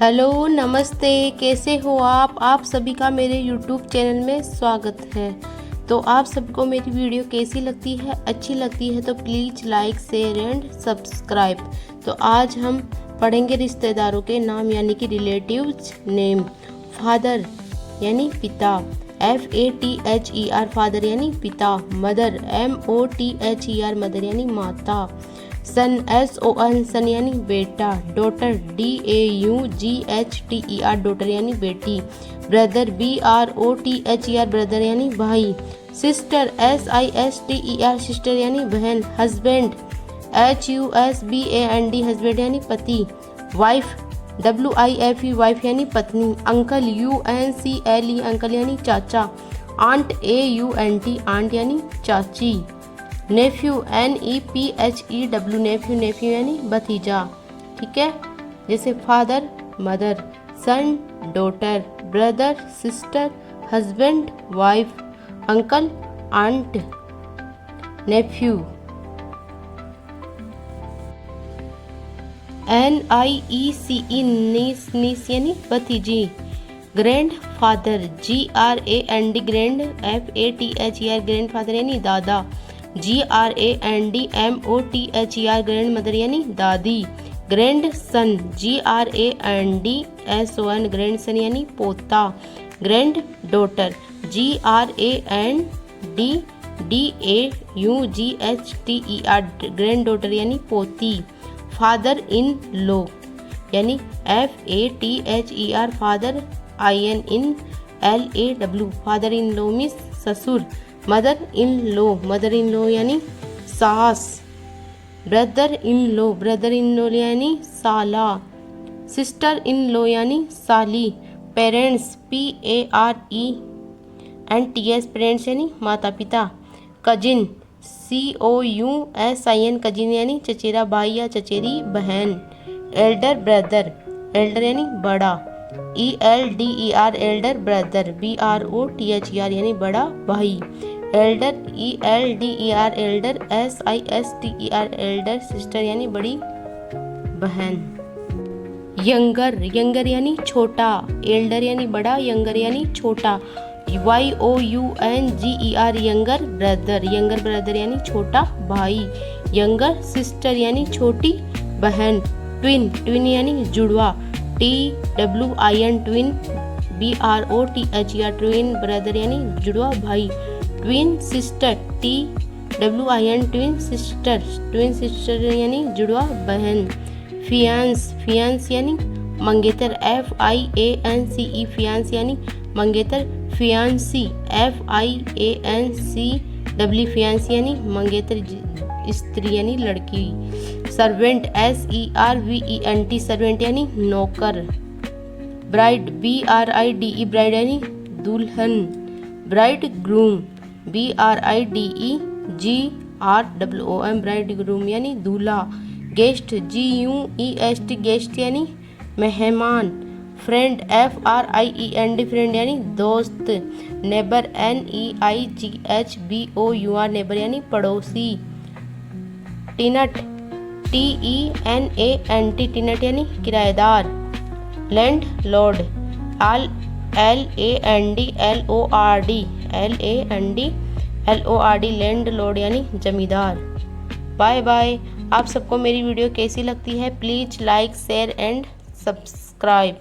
Hello नमस्ते, कैसे हो आप सभी का मेरे यूट्यूब चैनल में स्वागत है। तो आप सबको मेरी वीडियो कैसी लगती है, अच्छी लगती है तो please like share and subscribe. तो आज हम पढ़ेंगे रिश्तेदारों के नाम यानी कि रिलेटिव्स नेम। फादर यानी पिता, FATHER फादर यानी पिता। मदर MOTHER मदर यानी माता। सन SON सन यानी बेटा। डॉटर DAUGHTER डॉटर यानी बेटी। ब्रदर BROTHER ब्रदर यानी भाई। सिस्टर SISTER सिस्टर यानी बहन। हस्बैंड HUSBAND हस्बैंड यानी पति। वाइफ WIFE वाइफ यानी पत्नी। अंकल UNCLE अंकल यानी चाचा। आंट AUNT आंट यानी चाची। नेफ्यू NEPHEW नेफ्यू यानी भतीजा। ठीक है, जैसे father mother, son daughter, brother sister, husband wife, uncle aunt, nephew. NIECE niece यानी भतीजी। Grandfather GRAND grand FATHER grandfather यानी दादा। GRANDMOTHER ग्रैंड मदर यानी दादी। Grandson GRANDSON grandson यानी पोता। Granddaughter GRANDDAUGHTER granddaughter यानी पोती। फादर इन लॉ यानी FATHER father INLAW father in law means ससुर। मदर इन लॉ यानी सास। ब्रदर इन लॉ यानी साला। सिस्टर इन लॉ यानी साली। पेरेंट्स PARENTS पेरेंट्स यानी माता पिता। कजिन COUSIN कजिन यानी चचेरा भाई या चचेरी बहन। एल्डर ब्रदर यानी बड़ा। ELDER Elder brother. BROTHER यानी बड़ा भाई। Elder ELDER Elder SISTER Elder sister यानी बड़ी बहन। यंगर यानी छोटा। एल्डर यानी बड़ा, यंगर यानी छोटा। YOUNGER यंगर ब्रदर यानी छोटा भाई। यंगर सिस्टर यानी छोटी बहन। ट्विन यानी जुड़वा। TWIN twin. BROTHER twin brother यानी जुड़वा भाई। Twin sister TWIN twin sister यानी जुड़वा बहन। फियांस यानी मंगेतर। FIANCE फियांस यानी मंगेतर। फियांसी FIANCW फियांसी यानी मंगेतर स्त्री यानी लड़की। सर्वेंट SERVENT सर्वेंट यानी नौकर। ब्राइड BRIDE ब्राइड यानी दुल्हन। Bride groom BRIDEGRWOM bride groom यानी दूल्हा। गेस्ट GUEST गेस्ट यानी मेहमान। फ्रेंड FRIEND फ्रेंड यानी दोस्त। नेबर NEIGHBOUR नेबर यानी पड़ोसी। टेनट TENANT टेनट यानी किराएदार। Landlord LANDLORD landlord यानी जमींदार। Bye bye. आप सबको मेरी वीडियो कैसी लगती है please like share and subscribe.